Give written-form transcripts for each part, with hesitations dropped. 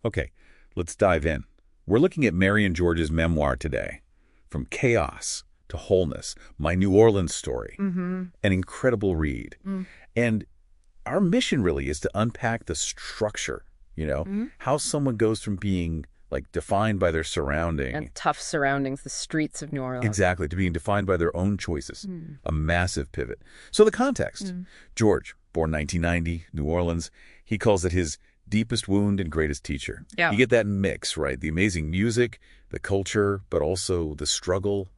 Okay, let's dive in. We're looking at Marion George's memoir today. From Chaos to Wholeness, My New Orleans Story. An incredible read. And our mission really is to unpack the structure, how someone goes from being like defined by their surrounding. And tough surroundings, the streets of New Orleans. Exactly, to being defined by their own choices. A massive pivot. So the context. George, born 1990, New Orleans, he calls it his deepest wound and greatest teacher. Yeah. You get that mix, right? The amazing music, the culture, but also the struggle,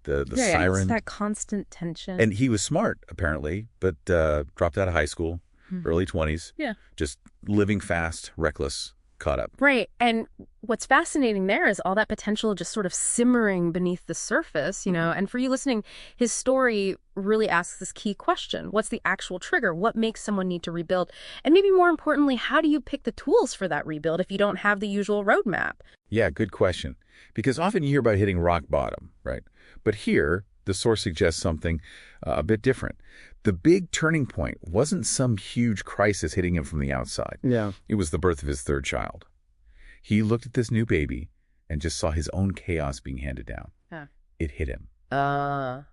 the siren. It's that constant tension. And he was smart, apparently, but dropped out of high school, early 20s. Yeah. Just living fast, reckless, caught up. Right. And what's fascinating there is all that potential just sort of simmering beneath the surface, and for you listening, his story really asks this key question. What's the actual trigger? What makes someone need to rebuild? And maybe more importantly, how do you pick the tools for that rebuild if you don't have the usual roadmap? Yeah, good question. Because often you hear about hitting rock bottom, right? But here, the source suggests something a bit different. The big turning point wasn't some huge crisis hitting him from the outside. Yeah. It was the birth of his third child. He looked at this new baby and just saw his own chaos being handed down. Huh. It hit him.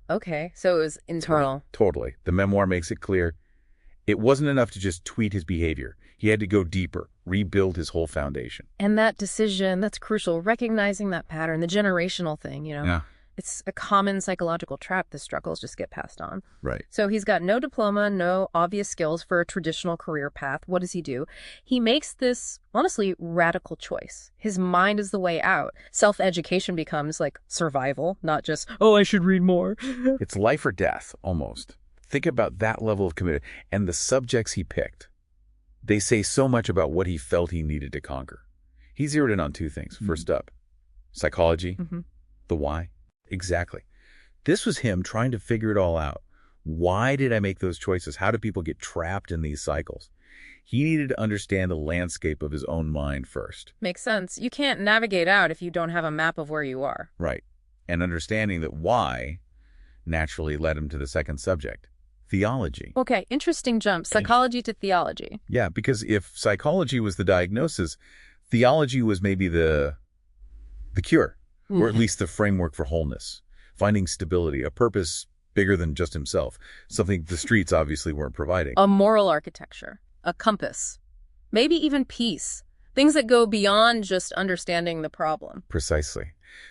Okay. So it was internal. Totally. The memoir makes it clear. It wasn't enough to just tweak his behavior. He had to go deeper, rebuild his whole foundation. And that decision, that's crucial. Recognizing that pattern, the generational thing, Yeah. It's a common psychological trap. The struggles just get passed on. Right. So he's got no diploma, no obvious skills for a traditional career path. What does he do? He makes this, honestly, radical choice. His mind is the way out. Self-education becomes like survival, not just, oh, I should read more. It's life or death, almost. Think about that level of commitment. And the subjects he picked, they say so much about what he felt he needed to conquer. He zeroed in on two things. First up, psychology, the why. Exactly. This was him trying to figure it all out. Why did I make those choices? How do people get trapped in these cycles? He needed to understand the landscape of his own mind first. Makes sense. You can't navigate out if you don't have a map of where you are. Right. And understanding that why naturally led him to the second subject, theology. Okay, interesting jump. Psychology to theology. Yeah, because if psychology was the diagnosis, theology was maybe the cure. Or at least the framework for wholeness, finding stability, a purpose bigger than just himself, something the streets obviously weren't providing. A moral architecture, a compass, maybe even peace, things that go beyond just understanding the problem. Precisely.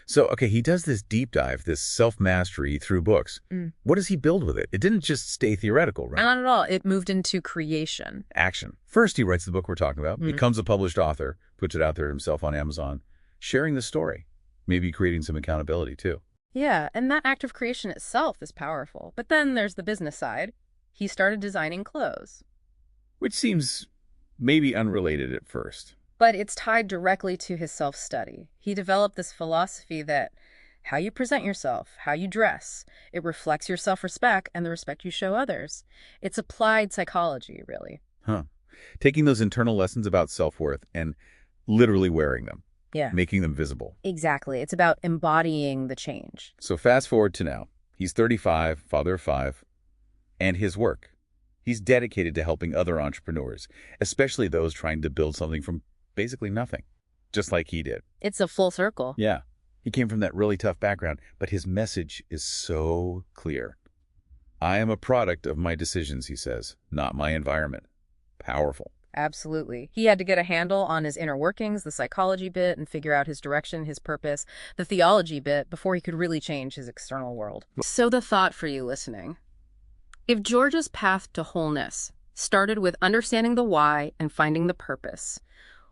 So, okay, he does this deep dive, this self-mastery through books. What does he build with it? It didn't just stay theoretical, right? Not at all. It moved into creation. Action. First, he writes the book we're talking about, becomes a published author, puts it out there himself on Amazon, sharing the story. Maybe creating some accountability, too. Yeah, and that act of creation itself is powerful. But then there's the business side. He started designing clothes. Which seems maybe unrelated at first. But it's tied directly to his self-study. He developed this philosophy that how you present yourself, how you dress, it reflects your self-respect and the respect you show others. It's applied psychology, really. Huh. Taking those internal lessons about self-worth and literally wearing them. Yeah. Making them visible. Exactly. It's about embodying the change. So fast forward to now. He's 35, father of 5, and his work. He's dedicated to helping other entrepreneurs, especially those trying to build something from basically nothing, just like he did. It's a full circle. Yeah. He came from that really tough background, but his message is so clear. I am a product of my decisions, he says, not my environment. Powerful. Absolutely. He had to get a handle on his inner workings, the psychology bit, and figure out his direction, his purpose, the theology bit, before he could really change his external world. So the thought for you listening. If George's path to wholeness started with understanding the why and finding the purpose,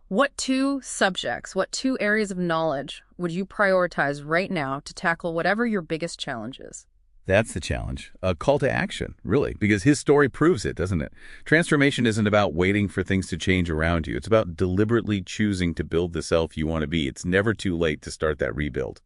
what two subjects, what two areas of knowledge would you prioritize right now to tackle whatever your biggest challenge is? That's the challenge. A call to action, really, because his story proves it, doesn't it? Transformation isn't about waiting for things to change around you. It's about deliberately choosing to build the self you want to be. It's never too late to start that rebuild.